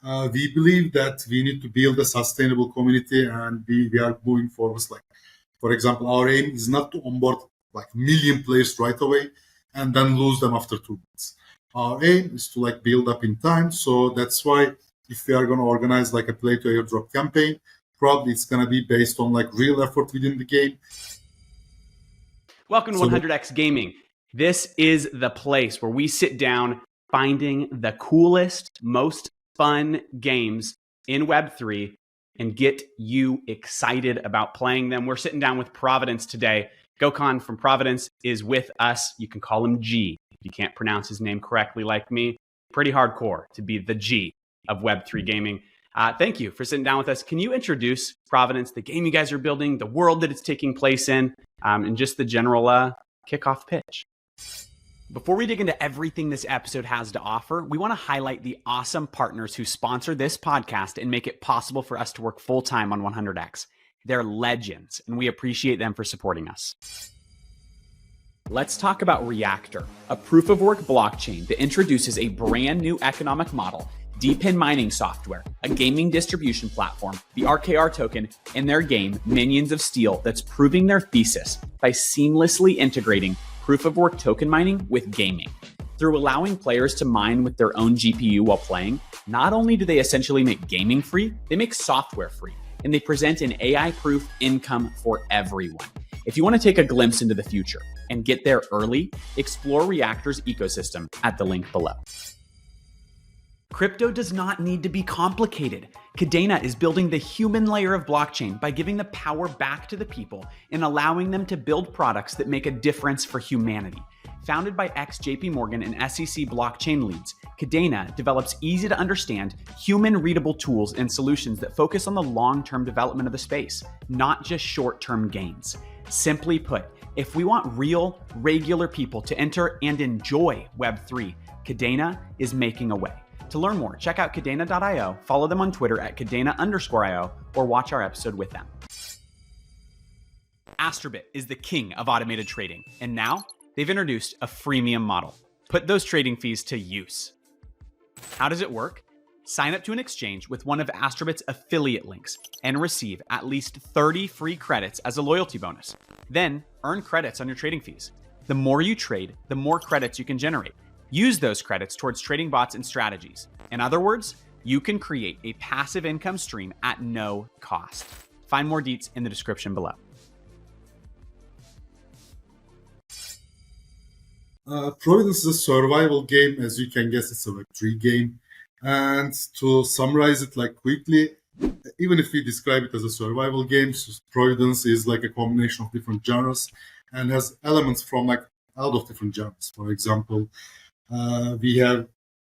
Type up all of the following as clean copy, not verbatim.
We believe that we need to build a sustainable community, and we are moving forward. Like, for example, our aim is not to onboard like million players right away and then lose them after 2 months. Our aim is to like build up in time. So that's why if we are going to organize like a play to airdrop campaign, probably it's going to be based on like real effort within the game. Welcome to 100x Gaming. This is the place where we sit down finding the coolest, most fun games in Web3 and get you excited about playing them. We're sitting down with Providence today. Gokhan from Providence is with us. You can call him G if you can't pronounce his name correctly like me. Pretty hardcore to be the G of Web3 gaming. Thank you for sitting down with us. Can you introduce Providence, the game you guys are building, the world that it's taking place in, and just the general kickoff pitch? Before we dig into everything this episode has to offer, we want to highlight the awesome partners who sponsor this podcast and make it possible for us to work full-time on 100x. They're legends, and we appreciate them for supporting us. Let's talk about Reactor, a proof-of-work blockchain that introduces a brand new economic model, deep in mining software, a gaming distribution platform, the RKR token, and their game, Minions of Steel, that's proving their thesis by seamlessly integrating proof-of-work token mining with gaming. Through allowing players to mine with their own GPU while playing, not only do they essentially make gaming free, they make software free, and they present an AI-proof income for everyone. If you want to take a glimpse into the future and get there early, explore Reactor's ecosystem at the link below. Crypto does not need to be complicated. Kadena is building the human layer of blockchain by giving the power back to the people and allowing them to build products that make a difference for humanity. Founded by ex-JP Morgan and SEC blockchain leads, Kadena develops easy-to-understand, human-readable tools and solutions that focus on the long-term development of the space, not just short-term gains. Simply put, if we want real, regular people to enter and enjoy Web3, Kadena is making a way. To learn more, check out Kadena.io, follow them on Twitter at Kadena_IO, or watch our episode with them. Astrobit is the king of automated trading, and now they've introduced a freemium model. Put those trading fees to use. How does it work? Sign up to an exchange with one of Astrobit's affiliate links and receive at least 30 free credits as a loyalty bonus. Then earn credits on your trading fees. The more you trade, the more credits you can generate. Use those credits towards trading bots and strategies. In other words, you can create a passive income stream at no cost. Find more deets in the description below. Providence is a survival game. As you can guess, it's a Web3 game. And to summarize it like quickly, even if we describe it as a survival game, Providence is like a combination of different genres and has elements from like a lot of different genres. For example, we have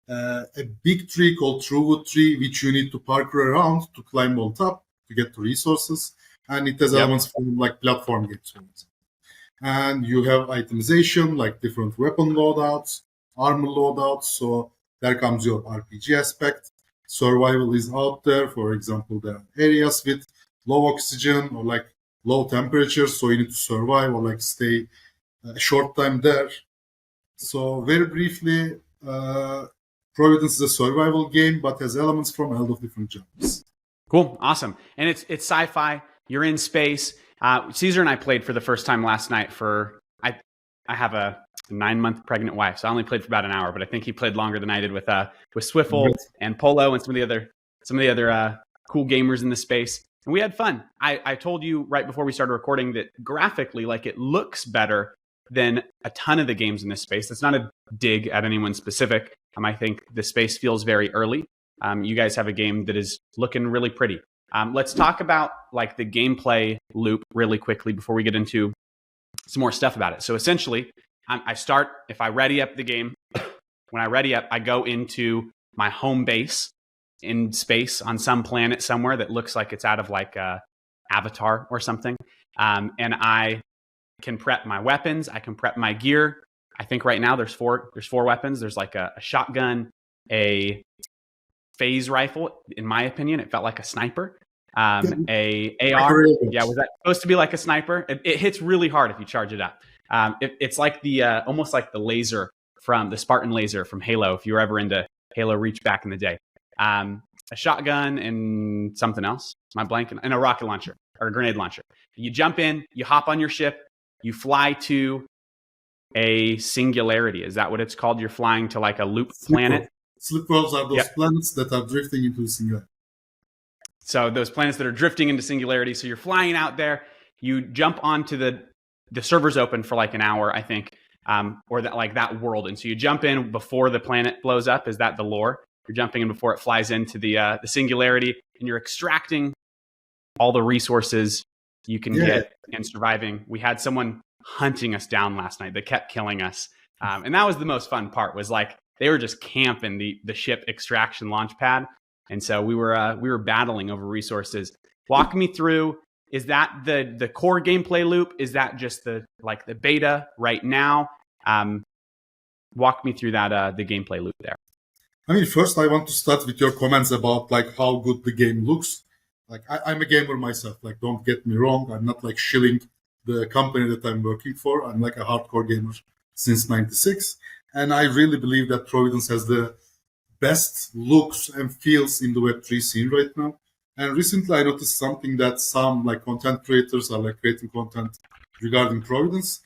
a big tree called Truewood Tree, which you need to parkour around to climb on top to get the resources. And it has elements from like platform games, for example. And you have itemization, like different weapon loadouts, armor loadouts. So there comes your RPG aspect. Survival is out there. For example, there are areas with low oxygen or like low temperatures. So you need to survive or like stay a short time there. So very briefly, Providence is a survival game, but has elements from a lot of different genres. Cool, awesome. And it's sci-fi. You're in space. Caesar and I played for the first time last night I have a 9-month pregnant wife, so I only played for about an hour, but I think he played longer than I did with Swiffle and Polo and some of the other cool gamers in the space. And we had fun. I told you right before we started recording that graphically, like, it looks better than a ton of the games in this space. That's not a dig at anyone specific. I think the space feels very early. You guys have a game that is looking really pretty. Let's talk about like the gameplay loop really quickly before we get into some more stuff about it. So essentially, I start, if I ready up the game, when I ready up, I go into my home base in space on some planet somewhere that looks like it's out of like Avatar or something. And I can prep my weapons. I can prep my gear. I think right now there's four weapons. There's like a shotgun, a phase rifle. In my opinion, it felt like a sniper. A AR. Yeah, was that supposed to be like a sniper? It hits really hard if you charge it up. It's like the almost like the laser from the Spartan laser from Halo. If you were ever into Halo Reach back in the day. a shotgun and something else. My blanket and a rocket launcher or a grenade launcher. You jump in, you hop on your ship, you fly to a singularity. Is that what it's called? You're flying to like a loop planet. Slipworlds are those planets that are drifting into a singularity. So those planets that are drifting into singularity. So you're flying out there. You jump onto the server's open for like an hour, I think, or that world. And so you jump in before the planet blows up. Is that the lore? You're jumping in before it flies into the singularity, and you're extracting all the resources you can get and surviving. We had someone hunting us down last night. They kept killing us. And that was the most fun part, was like they were just camping the ship extraction launch pad. And so we were battling over resources. Walk me through, is that the core gameplay loop? Is that just the beta right now? Walk me through that the gameplay loop there. I mean, first I want to start with your comments about like how good the game looks. Like I'm a gamer myself. Like, don't get me wrong. I'm not like shilling the company that I'm working for. I'm like a hardcore gamer since '96, and I really believe that Providence has the best looks and feels in the Web3 scene right now. And recently I noticed something, that some like content creators are like creating content regarding Providence,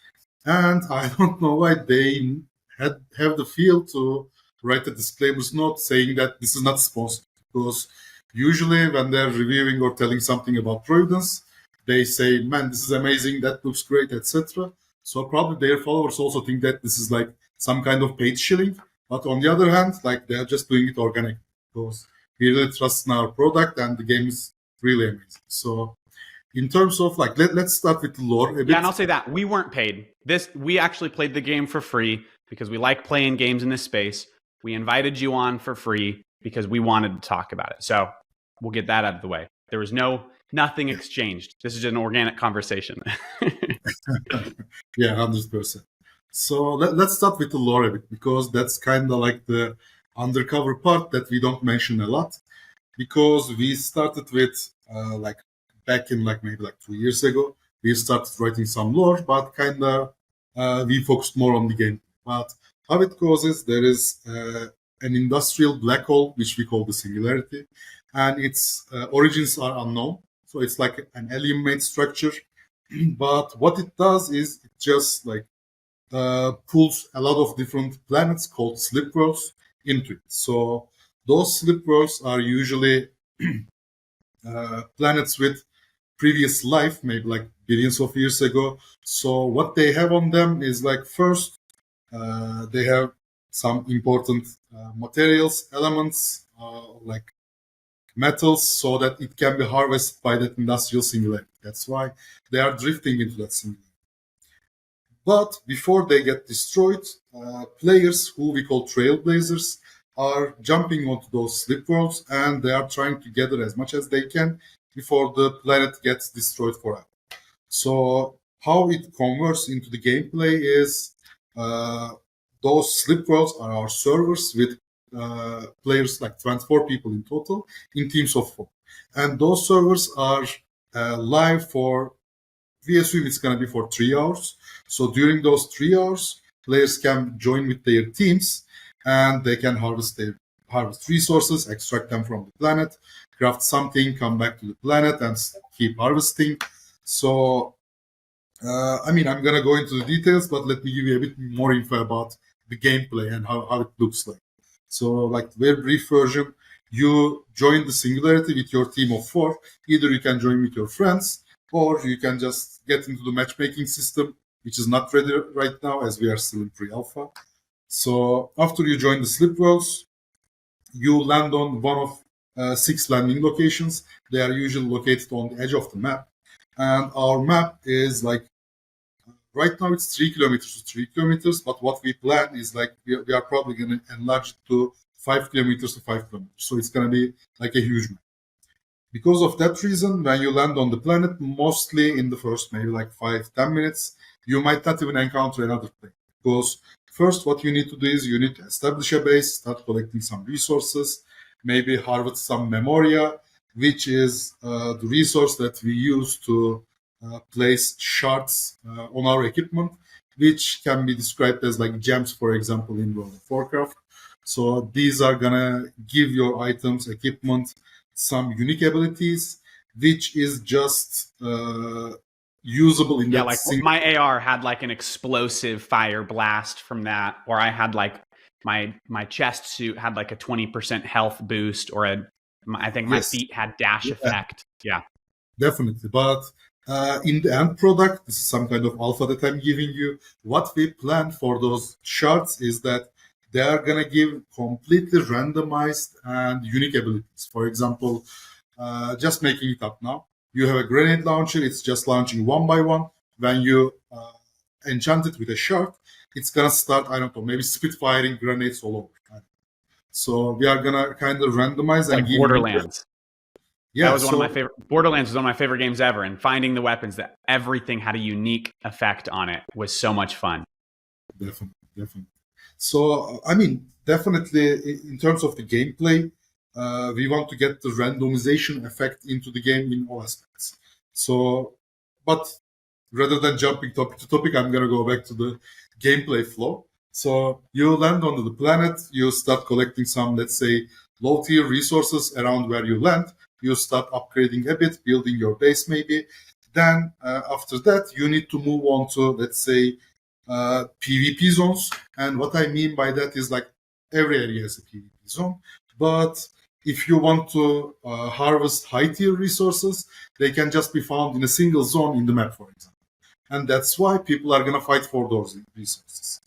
and I don't know why they have the feel to write a disclaimers note saying that this is not sponsored, because usually when they're reviewing or telling something about Providence, they say, man, this is amazing, that looks great, etc. So probably their followers also think that this is like some kind of paid shilling. But on the other hand, like they're just doing it organic, because we really trust in our product and the game is really amazing. So in terms of like, let's start with the lore a bit. Yeah, and I'll say that we weren't paid. We actually played the game for free because we like playing games in this space. We invited you on for free because we wanted to talk about it. So we'll get that out of the way. There was nothing exchanged. This is an organic conversation. Yeah, 100%. So let's start with the lore a bit, because that's kind of like the undercover part that we don't mention a lot. Because we started with like back in like maybe like 2 years ago, we started writing some lore, but kind of we focused more on the game. But how it goes is there is an industrial black hole, which we call the singularity, and its origins are unknown. So it's like an alien-made structure. But what it does is it just like pulls a lot of different planets called Slipworlds into it. So those Slipworlds are usually planets with previous life, maybe like billions of years ago. So what they have on them is like, first, they have some important materials, elements, like metals, so that it can be harvested by that industrial singularity. That's why they are drifting into that singularity. But before they get destroyed, players who we call trailblazers are jumping onto those slipworlds, and they are trying to gather as much as they can before the planet gets destroyed forever. So how it converts into the gameplay is those slipworlds are our servers with players, like 24 people in total, in teams of 4. And those servers are live for, we assume it's going to be for 3 hours. So during those 3 hours, players can join with their teams, and they can harvest resources, extract them from the planet, craft something, come back to the planet, and keep harvesting. So, I mean, I'm going to go into the details, but let me give you a bit more info about the gameplay and how it looks like. So, like, very brief version, you join the singularity with your team of 4. Either you can join with your friends, or you can just get into the matchmaking system, which is not ready right now as we are still in pre-alpha. So after you join the Slipworlds, you land on one of 6 landing locations. They are usually located on the edge of the map. And our map is like, right now it's 3 kilometers to 3 kilometers, but what we plan is like, we are probably going to enlarge it to 5 kilometers to 5 kilometers. So it's going to be like a huge map. Because of that reason, when you land on the planet, mostly in the first maybe like 5-10 minutes, you might not even encounter another plane. Because first, what you need to do is you need to establish a base, start collecting some resources, maybe harvest some memoria, which is the resource that we use to place shards on our equipment, which can be described as like gems, for example, in World of Warcraft. So these are gonna give your items, equipment, some unique abilities, which is just usable in Yeah, that like single. my AR had like an explosive fire blast from that, or I had like my chest suit had like a 20% health boost, or I think my Yes, feet had dash yeah, effect. Yeah. definitely. But in the end product, this is some kind of alpha that I'm giving you. What we plan for those shards is that they are gonna give completely randomized and unique abilities. For example, just making it up now. You have a grenade launcher. It's just launching one by one. When you enchant it with a shard, it's gonna start. I don't know, maybe spit firing grenades all over. So we are gonna kind of randomize and Like give you. Borderlands. That Yeah. was one of my So favorite. Borderlands was one of my favorite games ever, and finding the weapons that everything had a unique effect on it was so much fun. definitely, definitely. So I mean, definitely in terms of the gameplay, we want to get the randomization effect into the game in all aspects. So, but rather than jumping topic to topic, I'm gonna go back to the gameplay flow. So you land on the planet, you start collecting some, let's say, low tier resources around where you land. You start upgrading a bit, building your base maybe. Then after that, you need to move on to, let's say, PvP zones. And what I mean by that is like every area is a PvP zone. But if you want to harvest high tier resources, they can just be found in a single zone in the map, for example. And that's why people are going to fight for those resources.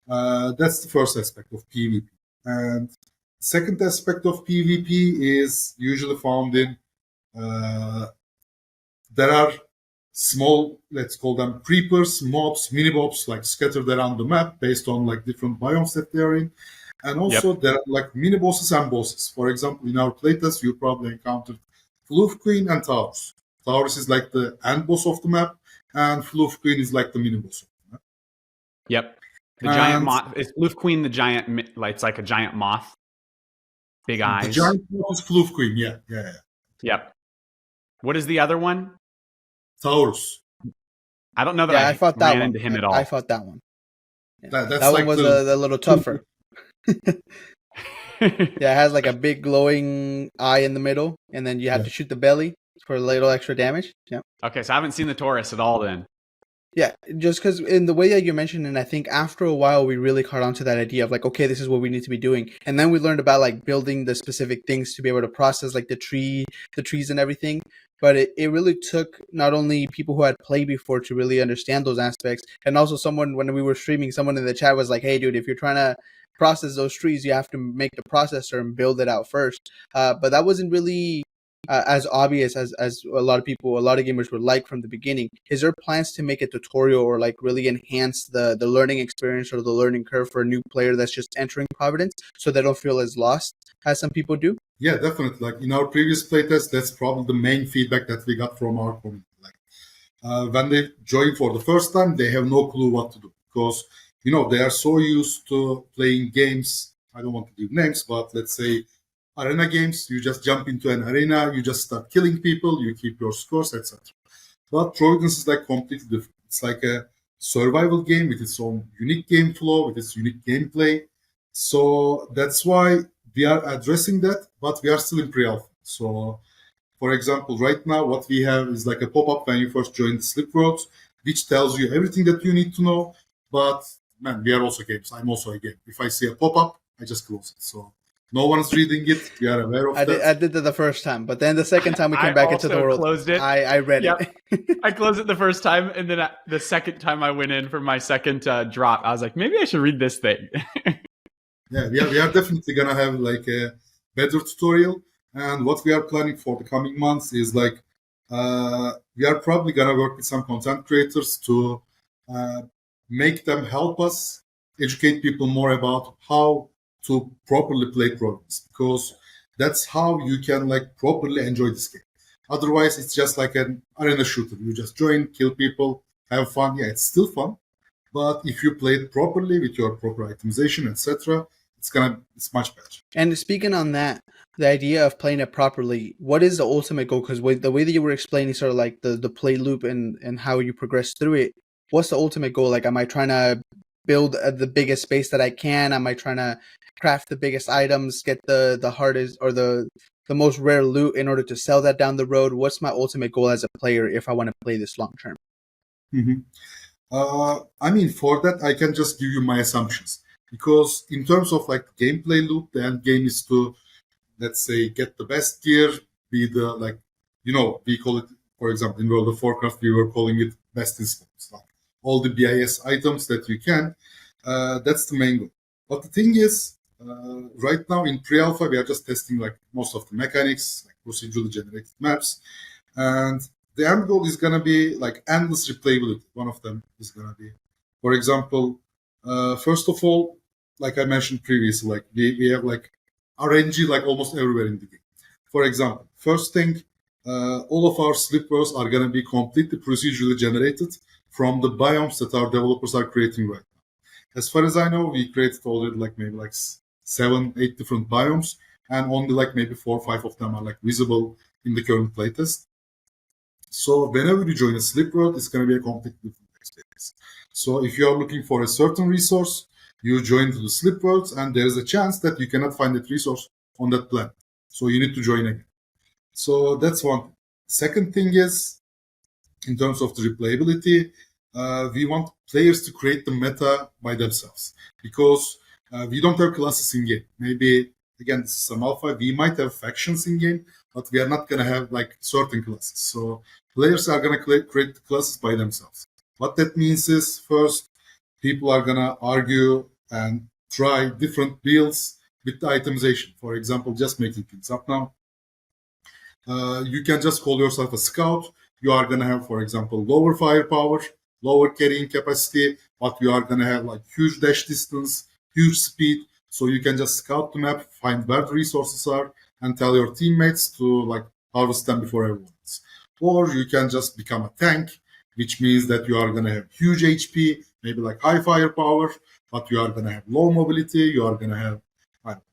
That's the first aspect of PvP. And second aspect of PvP is usually found in uh, there are small, let's call them creepers, mobs, mini mobs, like scattered around the map based on like different biomes that they're in. And also Yep. there are like mini bosses and bosses. For example, in our playtest, you probably encountered Floof Queen and Taurus. Taurus is like the end boss of the map, and Floof Queen is like the mini boss of the map. Yep. The giant And moth. Is Blue Queen the giant? Like it's like a giant moth, big the eyes. giant boss is Floof Queen, yeah, yeah, yeah. Yep. What is the other one? Taurus. I don't know that Yeah, I I fought that ran one. into him at I all. fought that one. Yeah. That's That one like was the a little tougher. Yeah, it has like a big glowing eye in the middle, and then you have Yeah. to shoot the belly for a little extra damage. Yeah. Okay, so I haven't seen the Taurus at all then. Yeah, just because in the way that you mentioned, and I think after a while we really caught on to that idea of like, okay, this is what we need to be doing, and then we learned about like building the specific things to be able to process like the trees and everything. But it really took not only people who had played before to really understand those aspects, and also someone when we were streaming, someone in the chat was like, hey, dude, if you're trying to process those trees, you have to make the processor and build it out first. But that wasn't really as obvious as a lot of people, a lot of gamers would like from the beginning. Is there plans to make a tutorial or like really enhance the learning experience or the learning curve for a new player that's just entering Providence so they don't feel as lost as some people do? Yeah, definitely. Like in our previous playtest, that's probably the main feedback that we got from our community. Like when they join for the first time, they have no clue what to do because they are so used to playing games. I don't want to give names, but let's say arena games. You just jump into an arena, you just start killing people, you keep your scores, etc. But Providence is like completely different. It's like a survival game with its own unique game flow, with its unique gameplay. So that's why we are addressing that, but we are still in pre-alpha. So, for example, right now what we have is like a pop-up when you first join Slipworlds, which tells you everything that you need to know. But man, we are also games. I'm also a game. If I see a pop-up, I just close it. So no one's reading it. We are aware of that. I did that the first time, but then the second time we came back into the also world, closed it. I read Yep. it. I closed it the first time, and then the second time I went in for my second drop, I was like, maybe I should read this thing. Yeah, we are definitely gonna have like a better tutorial. And what we are planning for the coming months is like we are probably gonna work with some content creators to uh, make them help us educate people more about how to properly play Providence because that's how you can like properly enjoy this game. Otherwise, it's just like an arena shooter. You just join, kill people, have fun. Yeah, it's still fun, but if you play it properly with your proper itemization, etc., it's much better. And speaking on that, the idea of playing it properly, what is the ultimate goal? Because the way that you were explaining sort of like the play loop and how you progress through it, what's the ultimate goal? Like, am I trying to build the biggest space that I can? Am I trying to craft the biggest items, get the hardest or the most rare loot in order to sell that down the road? What's my ultimate goal as a player if I want to play this long term? Mhm. I mean, for that, I can just give you my assumptions. Because in terms of like gameplay loop, the end game is to, let's say, get the best gear, be the, like, we call it, for example, in World of Warcraft, we were calling it best in spawns, like all the BIS items that you can. That's the main goal. But the thing is, right now in pre-alpha, we are just testing like most of the mechanics, like procedurally generated maps. And the end goal is gonna be like endless replayability. One of them is gonna be, for example, first of all, like I mentioned previously, like we have like RNG like almost everywhere in the game. For example, first thing, all of our slipworlds are gonna be completely procedurally generated from the biomes that our developers are creating right now. As far as I know, we created already like maybe like 7, 8 different biomes, and only like maybe 4 or 5 of them are like visible in the current playtest. So whenever you join a slip world, it's going to be a completely different experience. So if you are looking for a certain resource, you join to the slip worlds, and there is a chance that you cannot find that resource on that planet. So you need to join again. So that's one. Second thing is, in terms of the replayability, we want players to create the meta by themselves, because we don't have classes in game. Maybe, again, this is some alpha, we might have factions in game, but we are not going to have like certain classes. So players are going to create classes by themselves. What that means is, first, people are going to argue and try different builds with the itemization. For example, just making things up now. You can just call yourself a scout. You are going to have, for example, lower firepower, lower carrying capacity, but you are going to have like huge dash distance, huge speed. So you can just scout the map, find where the resources are, and tell your teammates to like harvest them before everyone else. Or you can just become a tank, which means that you are going to have huge HP, maybe like high firepower, but you are going to have low mobility, you are going to have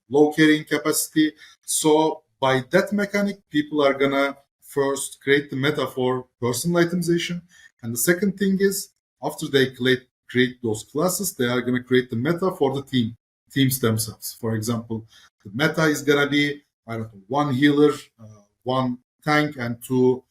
low carrying capacity. So by that mechanic, people are going to first create the meta for personal itemization. And the second thing is, after they create those classes, they are going to create the meta for the teams themselves. For example, the meta is going to be, I don't know, one healer, one tank, and two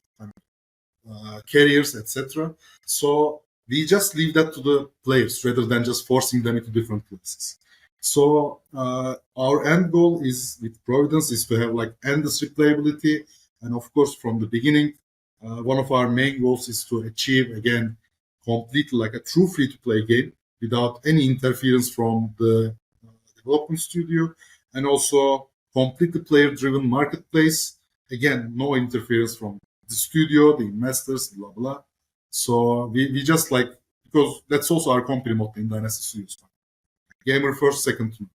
carriers, etc. So we just leave that to the players rather than just forcing them into different classes. So our end goal is with Providence is to have like endless replayability, and of course from the beginning, one of our main goals is to achieve again completely like a true free-to-play game without any interference from the development studio, and also completely player-driven marketplace. Again, no interference from the studio, the investors, blah blah. So we just like, because that's also our company motto in Dynasty Studios. Gamer first, second to.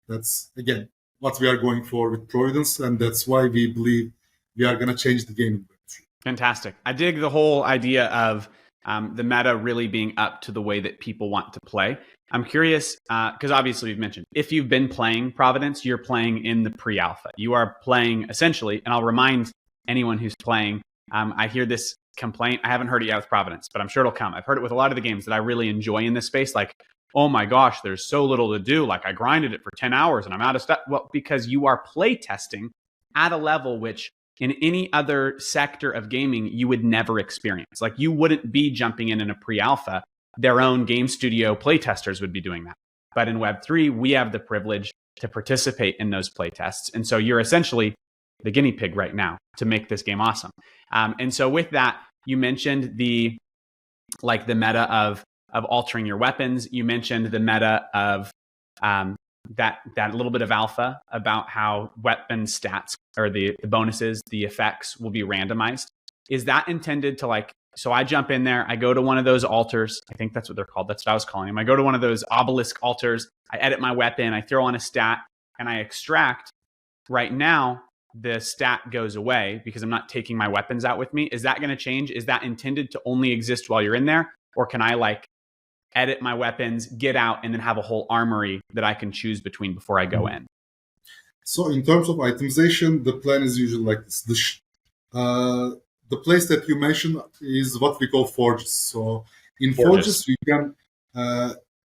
That's again what we are going for with Providence, and that's why we believe we are going to change the game. Fantastic. I dig the whole idea of the meta really being up to the way that people want to play. I'm curious, because obviously we've mentioned, if you've been playing Providence, you're playing in the pre-alpha. You are playing essentially, and I'll remind anyone who's playing, I hear this complaint. I haven't heard it yet with Providence, but I'm sure it'll come. I've heard it with a lot of the games that I really enjoy in this space. Like, oh my gosh, there's so little to do. Like I grinded it for 10 hours and I'm out of stuff. Well, because you are play testing at a level which in any other sector of gaming, you would never experience. Like you wouldn't be jumping in a pre-alpha. Their own game studio playtesters would be doing that. But in Web3, we have the privilege to participate in those playtests. And so you're essentially the guinea pig right now to make this game awesome. And so with that, you mentioned the meta of altering your weapons. You mentioned the meta of that little bit of alpha about how weapon stats or the bonuses, the effects will be randomized. Is that intended to like, so I jump in there, I go to one of those altars. I think that's what they're called. That's what I was calling them. I go to one of those obelisk altars. I edit my weapon. I throw on a stat and I extract. Right now, the stat goes away because I'm not taking my weapons out with me. Is that going to change? Is that intended to only exist while you're in there? Or can I like edit my weapons, get out, and then have a whole armory that I can choose between before I go in? So in terms of itemization, the plan is usually like this. The place that you mentioned is what we call forges. So in forges, you can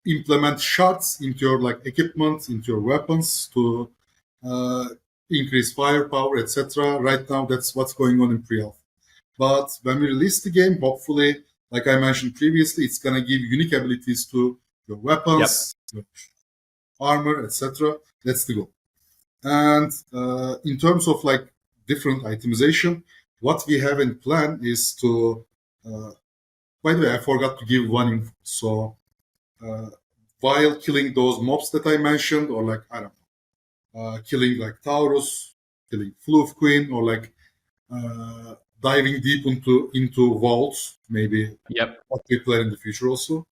implement shards into your like equipment, into your weapons to uh, increase firepower, etc. Right now, that's what's going on in pre-alpha. But when we release the game, hopefully, like I mentioned previously, it's gonna give unique abilities to your Yep. weapons, your armor, etc. That's the goal. And in terms of like different itemization, what we have in plan is to. By the way, I forgot to give one info. So uh, while killing those mobs that I mentioned, or like I don't know, killing like Taurus, killing Floof Queen, or like diving deep into vaults, maybe Yep. what we plan in the future also.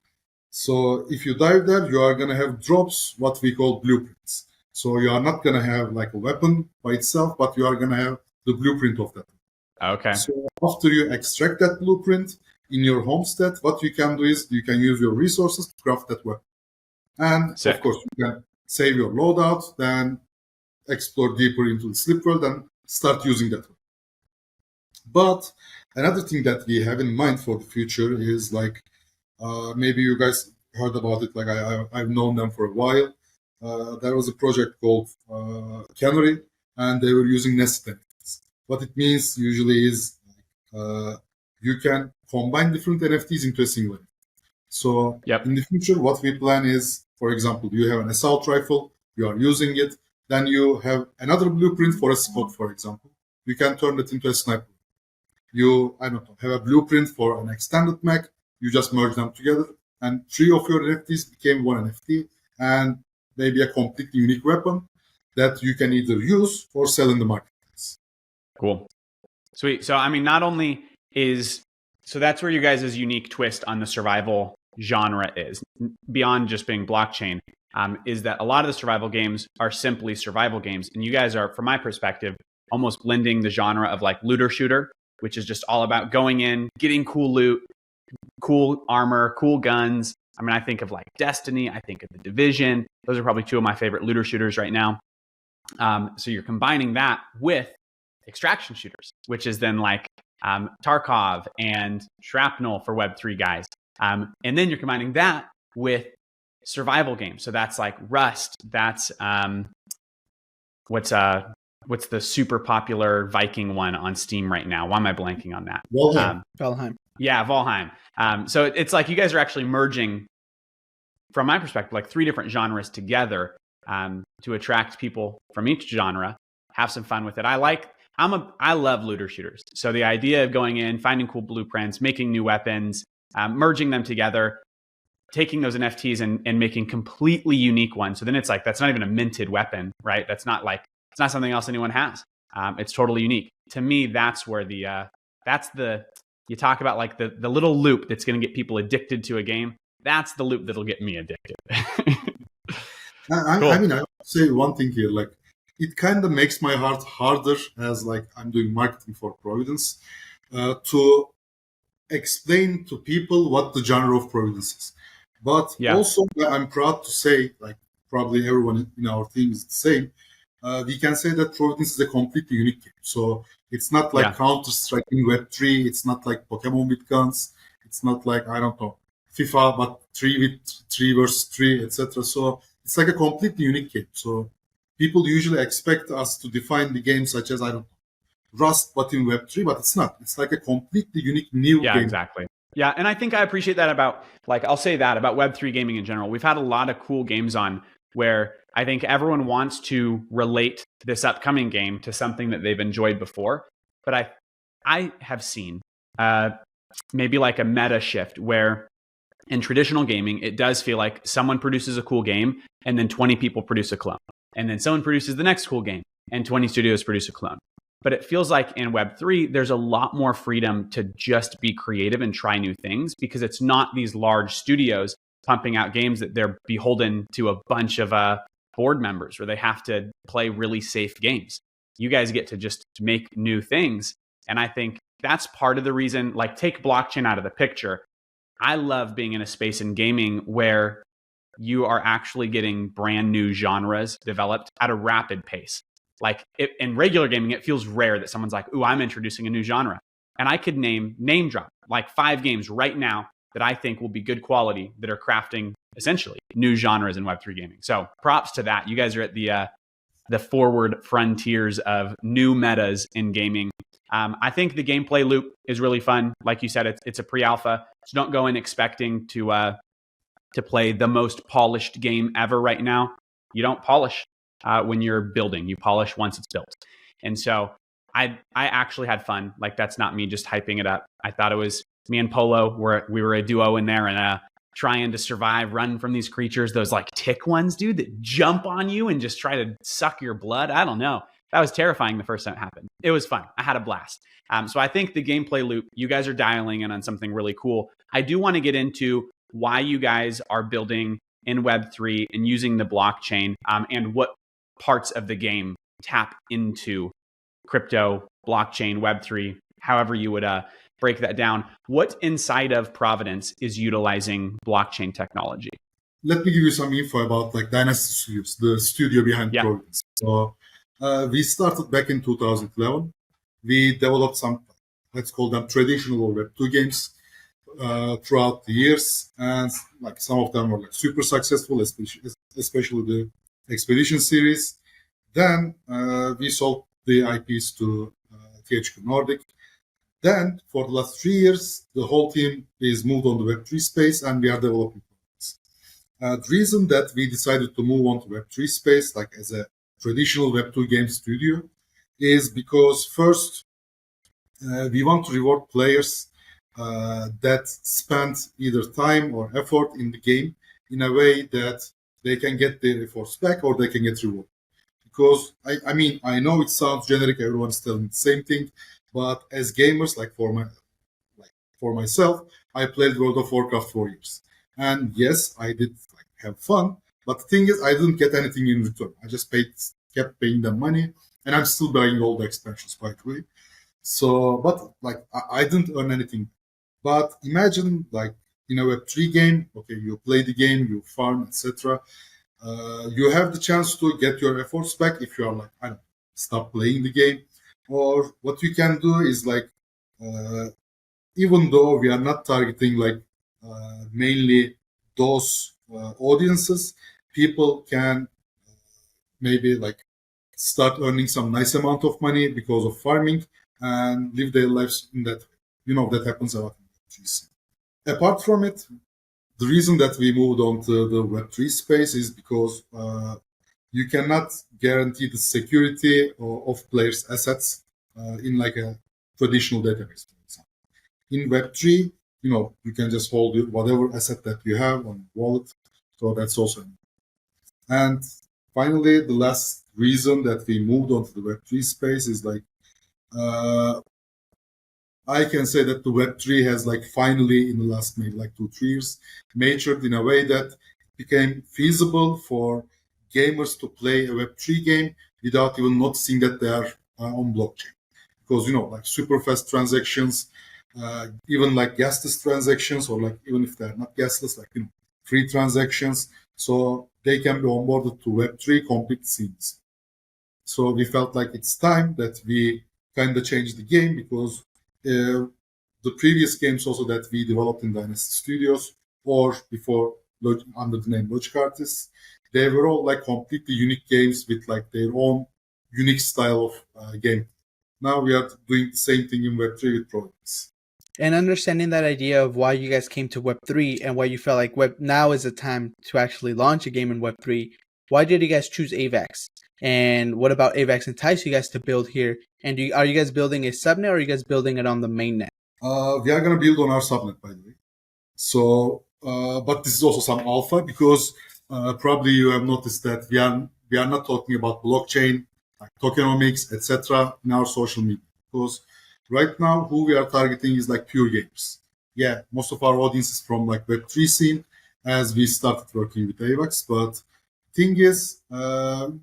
So if you dive there, you are gonna have drops, what we call blueprints. So you are not gonna have like a weapon by itself, but you are gonna have the blueprint of that. Okay. So after you extract that blueprint in your homestead, what you can do is you can use your resources to craft that weapon. And Sick. of course, you can save your loadout, then explore deeper into the slip world and start using that one. But another thing that we have in mind for the future is like maybe you guys heard about it. Like I've known them for a while. There was a project called Canary, and they were using nested NFTs. What it means usually is uh, you can combine different NFTs into a single NFT. So Yep. in the future, what we plan is, for example, you have an assault rifle, you are using it, then you have another blueprint for a scope, for example. You can turn it into a sniper. You, I don't know, have a blueprint for an extended mech, you just merge them together, and three of your NFTs became one NFT, and maybe a completely unique weapon that you can either use or sell in the marketplace. Cool. Sweet. So, I mean, not only so that's where you guys' unique twist on the survival genre is, beyond just being blockchain, is that a lot of the survival games are simply survival games. And you guys are, from my perspective, almost blending the genre of like looter shooter, which is just all about going in, getting cool loot, cool armor, cool guns. I mean, I think of like Destiny, I think of The Division. Those are probably two of my favorite looter shooters right now. So you're combining that with extraction shooters, which is then like Tarkov and Shrapnel for Web3 guys. And then you're combining that with survival games. So that's like Rust. That's what's the super popular Viking one on Steam right now? Why am I blanking on that? Valheim. Yeah, Valheim. So it's like you guys are actually merging, from my perspective, like three different genres together to attract people from each genre, have some fun with it. I love looter shooters. So the idea of going in, finding cool blueprints, making new weapons, merging them together, taking those NFTs and making completely unique ones. So then it's like, that's not even a minted weapon, right? It's not something else anyone has. It's totally unique. To me, that's where you talk about like the little loop that's going to get people addicted to a game. That's the loop that'll get me addicted. I mean, I would say one thing here, like it kind of makes my heart harder as like I'm doing marketing for Providence to explain to people what the genre of Providence is. But also, I'm proud to say, like probably everyone in our team is the same. We can say that Providence is a completely unique game. So it's not like Counter-Strike in Web3. It's not like Pokemon with guns. It's not like, I don't know, FIFA, but 3 versus 3, etc. So it's like a completely unique game. So people usually expect us to define the game such as, I don't know, Rust, but in Web3, but it's not. It's like a completely unique new game. Yeah, exactly. Yeah, and I think I appreciate that about, like, I'll say that about Web3 gaming in general. We've had a lot of cool games on where I think everyone wants to relate this upcoming game to something that they've enjoyed before. But I have seen maybe like a meta shift where in traditional gaming, it does feel like someone produces a cool game and then 20 people produce a clone. And then someone produces the next cool game and 20 studios produce a clone. But it feels like in Web3, there's a lot more freedom to just be creative and try new things because it's not these large studios pumping out games that they're beholden to a bunch of board members where they have to play really safe games. You guys get to just make new things. And I think that's part of the reason, like take blockchain out of the picture. I love being in a space in gaming where you are actually getting brand new genres developed at a rapid pace. Like in regular gaming, it feels rare that someone's like, ooh, I'm introducing a new genre. And I could name drop like 5 games right now that I think will be good quality that are crafting essentially new genres in Web3 gaming. So props to that. You guys are at the forward frontiers of new metas in gaming. I think the gameplay loop is really fun. Like you said, it's a pre-alpha, so don't go in expecting to play the most polished game ever right now. You don't polish when you're building. You polish once it's built. And so I actually had fun. Like, that's not me just hyping it up. I thought it was me and Polo. We were a duo in there and trying to survive, run from these creatures, those like tick ones, dude, that jump on you and just try to suck your blood. I don't know. That was terrifying the first time it happened. It was fun. I had a blast. So I think the gameplay loop, you guys are dialing in on something really cool. I do want to get into why you guys are building in Web3 and using the blockchain, and what parts of the game tap into crypto, blockchain, Web3, however you would break that down. What inside of Providence is utilizing blockchain technology? Let me give you some info about like Dynasty Studios, the studio behind Providence. So we started back in 2011. We developed some, let's call them traditional Web2 games throughout the years, and like some of them were like super successful, especially the Expedition series. Then we sold the IPs to THQ Nordic. Then for the last 3 years, the whole team is moved on the Web3 space, and we are developing products. The reason that we decided to move on to Web3 space, like as a traditional Web2 game studio, is because first, we want to reward players that spend either time or effort in the game in a way that they can get their efforts back or they can get rewarded. Because I mean, I know it sounds generic, everyone's telling the same thing, but as gamers, like for myself, I played World of Warcraft for years, and yes, I did like have fun. But the thing is, I didn't get anything in return. I just kept paying them money, and I'm still buying all the expansions, by the way. So, but like I didn't earn anything. But imagine like in a Web3 game, okay, you play the game, you farm, etc. You have the chance to get your efforts back if you are like, I don't know, stop playing the game. Or what you can do is like, even though we are not targeting like mainly those audiences, people can maybe like start earning some nice amount of money because of farming and live their lives in that way. You know, that happens a lot in Web3. Apart from it, the reason that we moved on to the Web3 space is because you cannot guarantee the security of players' assets in like a traditional database, for example. In Web3, you know, you can just hold whatever asset that you have on wallet. So that's also. And finally, the last reason that we moved on to the Web3 space is like, I can say that the Web3 has like finally in the last maybe like 2-3 years matured in a way that it became feasible for gamers to play a Web3 game without even noticing that they are on blockchain. Because, you know, like super fast transactions, even like gasless transactions, or like even if they're not gasless, like, you know, free transactions. So they can be onboarded to Web3 complete seamless. So we felt like it's time that we kind of changed the game, because the previous games also that we developed in Dynasty Studios or before under the name Logic Artists, they were all like completely unique games with like their own unique style of game. Now we are doing the same thing in Web3 with Providence. And understanding that idea of why you guys came to Web3 and why you felt like now is the time to actually launch a game in Web3, why did you guys choose AVAX? And what about AVAX enticed you guys to build here? And are you guys building a subnet, or are you guys building it on the mainnet? We are going to build on our subnet, by the way. So, but this is also some alpha, because probably you have noticed that we are not talking about blockchain, like tokenomics, etc. in our social media. Because right now, who we are targeting is like pure gamers. Yeah, most of our audience is from like Web3 scene, as we started working with AVAX. But thing is,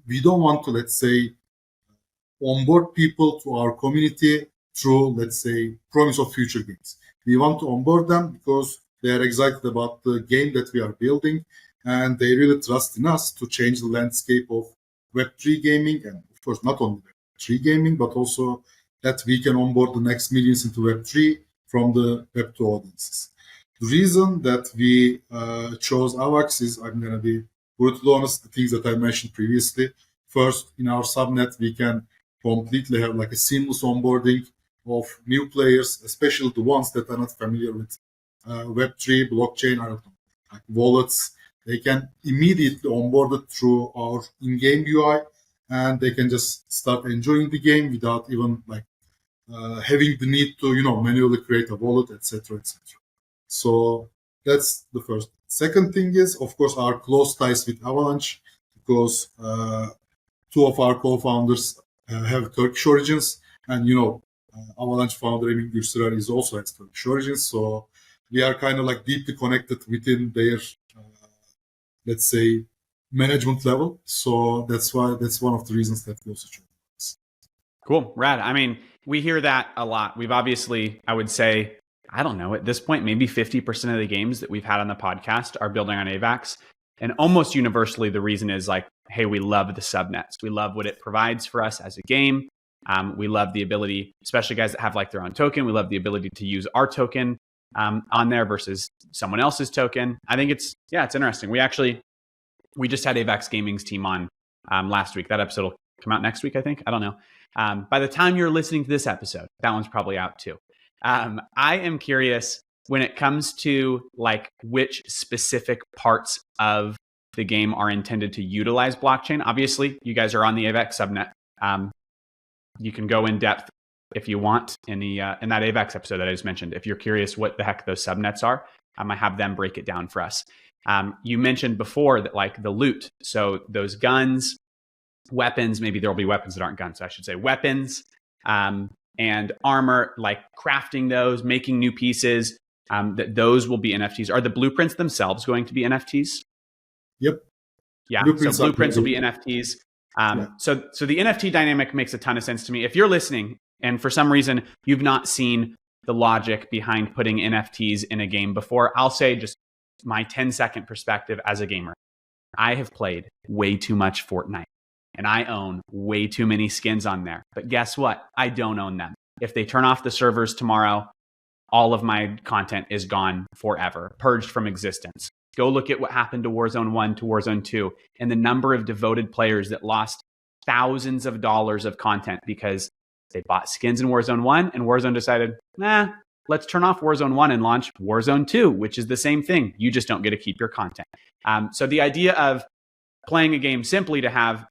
we don't want to, let's say, onboard people to our community through, let's say, promise of future games. We want to onboard them because they are excited about the game that we are building, and they really trust in us to change the landscape of Web3 gaming, and of course, not only Web3 gaming, but also that we can onboard the next millions into Web3 from the Web2 audiences. The reason that we chose AVAX is, I'm going to be brutally honest, the things that I mentioned previously. First, in our subnet, we can completely have like a seamless onboarding of new players, especially the ones that are not familiar with Web3, blockchain, I don't know, like wallets. They can immediately onboard it through our in-game UI, and they can just start enjoying the game without even like having the need to, manually create a wallet, etc., etc. So that's the first. Second thing is, of course, our close ties with Avalanche, because two of our co-founders have Turkish origins, and Avalanche founder Emin Gürserer is also has Turkish origins. So we are kind of like deeply connected within their, let's say, management level. So that's one of the reasons that we also chose this. Cool, rad. I mean, we hear that a lot. We've obviously, I would say, I don't know, at this point, maybe 50% of the games that we've had on the podcast are building on AVAX. And almost universally, the reason is like, hey, we love the subnets. We love what it provides for us as a game. We love the ability, especially guys that have like their own token. We love the ability to use our token on there versus someone else's token. I think it's interesting. We just had AVAX Gaming's team on last week. That episode will come out next week, I think. I don't know. By the time you're listening to this episode, that one's probably out too. I am curious when it comes to like which specific parts of the game are intended to utilize blockchain. Obviously, you guys are on the AVAX subnet. You can go in depth if you want in that AVAX episode that I just mentioned. If you're curious what the heck those subnets are, I have them break it down for us. You mentioned before that like the loot. So those guns, weapons, maybe there'll be weapons that aren't guns. So I should say weapons and armor, like crafting those, making new pieces, that those will be NFTs. Are the blueprints themselves going to be NFTs? Yep. Yeah, so blueprints will be NFTs. So the NFT dynamic makes a ton of sense to me. If you're listening and for some reason you've not seen the logic behind putting NFTs in a game before, I'll say just my 10-second perspective as a gamer. I have played way too much Fortnite and I own way too many skins on there. But guess what? I don't own them. If they turn off the servers tomorrow, all of my content is gone forever, purged from existence. Go look at what happened to Warzone 1 to Warzone 2 and the number of devoted players that lost thousands of dollars of content because they bought skins in Warzone 1 and Warzone decided, let's turn off Warzone 1 and launch Warzone 2, which is the same thing. You just don't get to keep your content. So the idea of playing a game simply to have,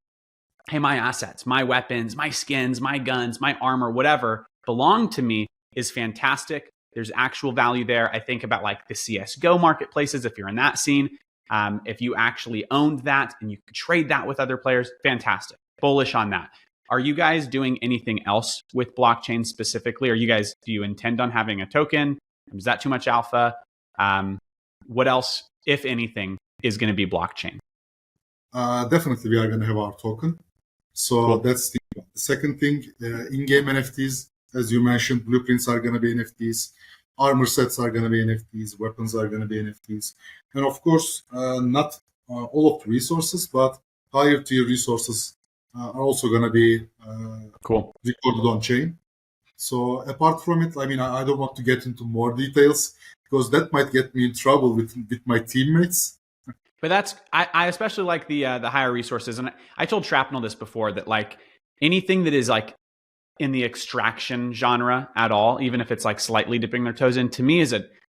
hey, my assets, my weapons, my skins, my guns, my armor, whatever belong to me is fantastic. There's actual value there. I think about like the CSGO marketplaces. If you're in that scene, if you actually owned that and you could trade that with other players, fantastic. Bullish on that. Are you guys doing anything else with blockchain specifically? Do you intend on having a token? Is that too much alpha? What else, if anything, is going to be blockchain? Definitely, we are going to have our token. So cool. That's the second thing. In-game NFTs, as you mentioned, blueprints are going to be NFTs. Armor sets are going to be NFTs. Weapons are going to be NFTs. And of course, not all of the resources, but higher tier resources are also going to be cool recorded on chain. So apart from it, I don't want to get into more details because that might get me in trouble with my teammates. But I especially like the higher resources, and I told Shrapnel this before that like anything that is like in the extraction genre at all, even if it's like slightly dipping their toes in, to me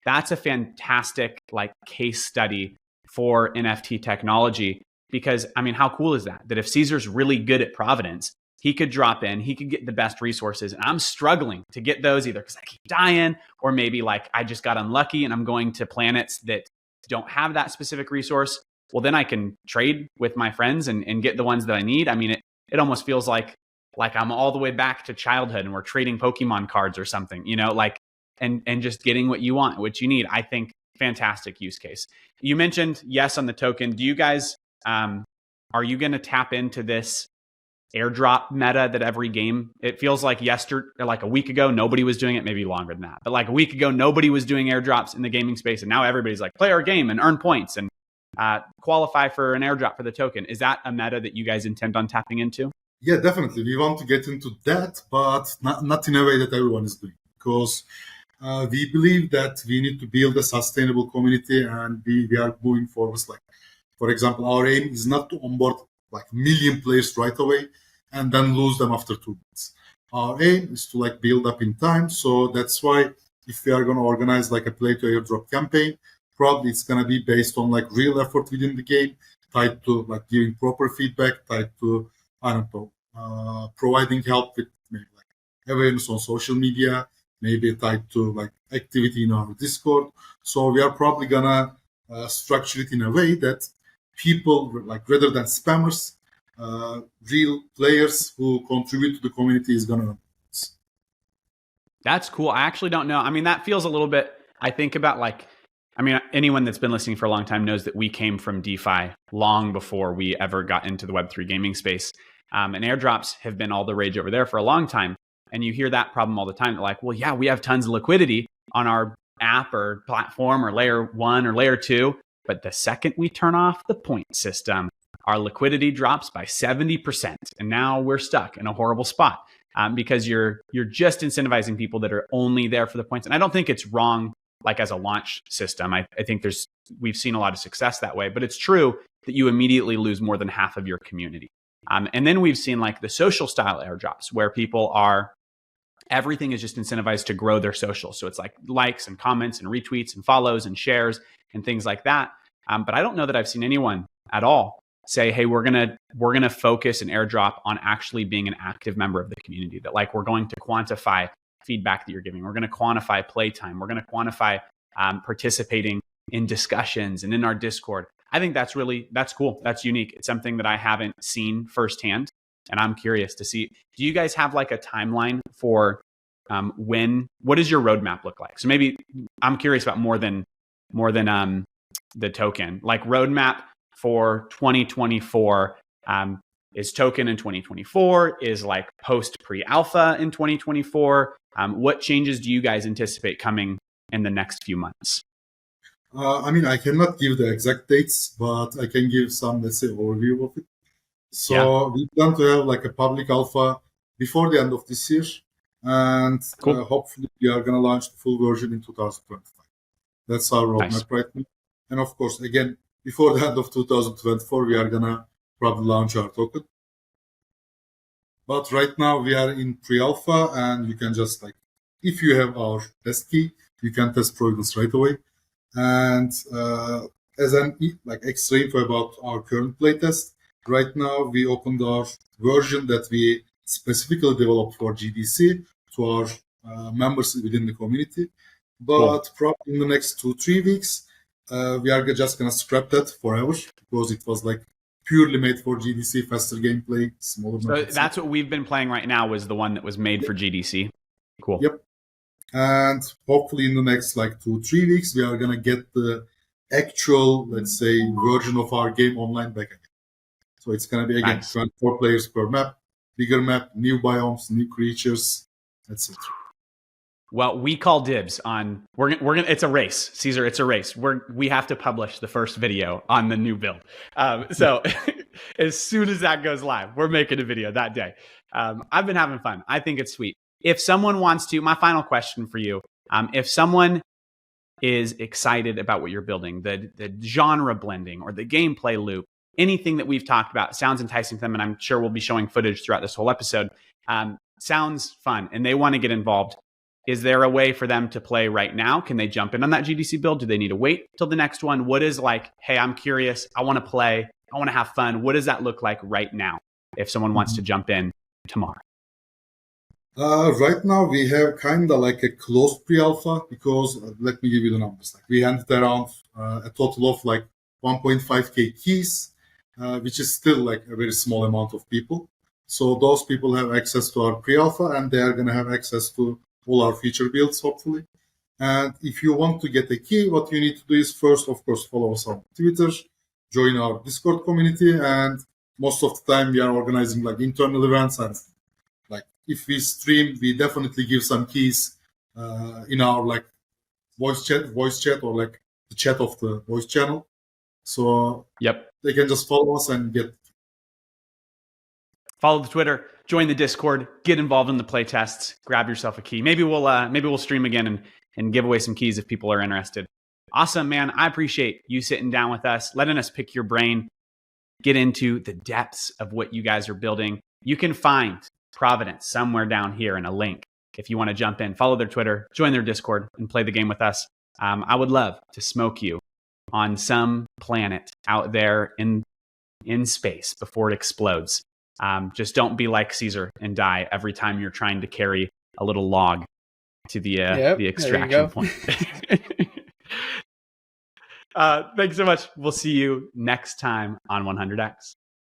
that's a fantastic like case study for NFT technology. Because how cool is that? That if Caesar's really good at Providence, he could drop in, he could get the best resources. And I'm struggling to get those either because I keep dying, or maybe like I just got unlucky and I'm going to planets that don't have that specific resource. Well, then I can trade with my friends and get the ones that I need. It almost feels like I'm all the way back to childhood and we're trading Pokemon cards or something, and just getting what you want, what you need. I think fantastic use case. You mentioned yes on the token. Do you guys, are you going to tap into this airdrop meta that every game, it feels like like a week ago, nobody was doing it, maybe longer than that. But like a week ago, nobody was doing airdrops in the gaming space. And now everybody's like, play our game and earn points and qualify for an airdrop for the token. Is that a meta that you guys intend on tapping into? Yeah, definitely. We want to get into that, but not in a way that everyone is doing. Because We believe that we need to build a sustainable community, and we are moving forward. Like, for example, our aim is not to onboard like million players right away and then lose them after 2 months. Our aim is to like build up in time. So that's why if we are going to organize like a play to airdrop campaign, probably it's going to be based on like real effort within the game, tied to like giving proper feedback, tied to, I don't know, providing help with maybe like awareness on social media, maybe tied to like activity in our Discord. So we are probably gonna structure it in a way that people, like rather than spammers, real players who contribute to the community is gonna. That's cool. I actually don't know. I mean, that feels a little bit, I think about like, I mean, anyone that's been listening for a long time knows that we came from DeFi long before we ever got into the Web3 gaming space. And airdrops have been all the rage over there for a long time. And you hear that problem all the time. They're like, well, yeah, we have tons of liquidity on our app or platform or layer 1 or layer 2. But the second we turn off the point system, our liquidity drops by 70%. And now we're stuck in a horrible spot because you're just incentivizing people that are only there for the points. And I don't think it's wrong, like as a launch system. I think we've seen a lot of success that way. But it's true that you immediately lose more than half of your community. And then we've seen like the social style airdrops where people are, everything is just incentivized to grow their social. So it's like likes and comments and retweets and follows and shares and things like that. But I don't know that I've seen anyone at all say, hey, we're gonna focus an airdrop on actually being an active member of the community. That like we're going to quantify feedback that you're giving. We're going to quantify playtime. We're going to quantify participating in discussions and in our Discord. I think that's cool. That's unique. It's something that I haven't seen firsthand. And I'm curious to see, do you guys have like a timeline for what does your roadmap look like? So maybe I'm curious about more than the token, like roadmap for 2024. Is token in 2024? Is like post pre-alpha in 2024? What changes do you guys anticipate coming in the next few months? I mean, I cannot give the exact dates, but I can give some, let's say, overview of it. So we plan to have like a public alpha before the end of this year, and Cool. hopefully we are going to launch the full version in 2025. That's our roadmap Nice. right now. And of course, again, before the end of 2024, we are going to probably launch our token. But right now we are in pre-alpha, and you can just like, if you have our test key, you can test Providence right away. And as an like extra info about our current playtest, right now we opened our version that we specifically developed for GDC to our members within the community. But probably in the next 2-3 weeks, we are just gonna scrap that forever because it was like purely made for GDC, faster gameplay, smaller. So that's what we've been playing right now, was the one that was made for GDC. Cool. Yep. And hopefully in the next like 2-3 weeks, we are gonna get the actual, let's say, version of our game online back again. So it's gonna be again 24 players per map, bigger map, new biomes, new creatures, etc. Well, we call dibs on we're gonna. It's a race, Caesar. It's a race. We have to publish the first video on the new build. So as soon as that goes live, we're making a video that day. I've been having fun. I think it's sweet. If someone wants to, my final question for you: if someone is excited about what you're building, the genre blending or the gameplay loop, anything that we've talked about sounds enticing to them, and I'm sure we'll be showing footage throughout this whole episode. Sounds fun, and they want to get involved. Is there a way for them to play right now? Can they jump in on that GDC build? Do they need to wait till the next one? What is like, hey, I'm curious. I want to play. I want to have fun. What does that look like right now if someone wants to jump in tomorrow? Right now, we have kind of like a closed pre-alpha because let me give you the numbers. Like we handed around a total of like 1.5K keys, which is still like a very small amount of people. So those people have access to our pre-alpha, and they are going to have access to all our feature builds, hopefully. And if you want to get a key, what you need to do is first, of course, follow us on Twitter, join our Discord community, and most of the time we are organizing like internal events, and like if we stream, we definitely give some keys in our like voice chat or like the chat of the voice channel. So Yep. they can just follow us and get. Follow the Twitter, join the Discord, get involved in the playtests, grab yourself a key. Maybe we'll stream again and give away some keys if people are interested. Awesome, man. I appreciate you sitting down with us, letting us pick your brain, get into the depths of what you guys are building. You can find Providence somewhere down here in a link if you want to jump in, follow their Twitter, join their Discord, and play the game with us. I would love to smoke you on some planet out there in space before it explodes. Just don't be like Caesar and die every time you're trying to carry a little log to the extraction point. Thanks so much. We'll see you next time on 100X.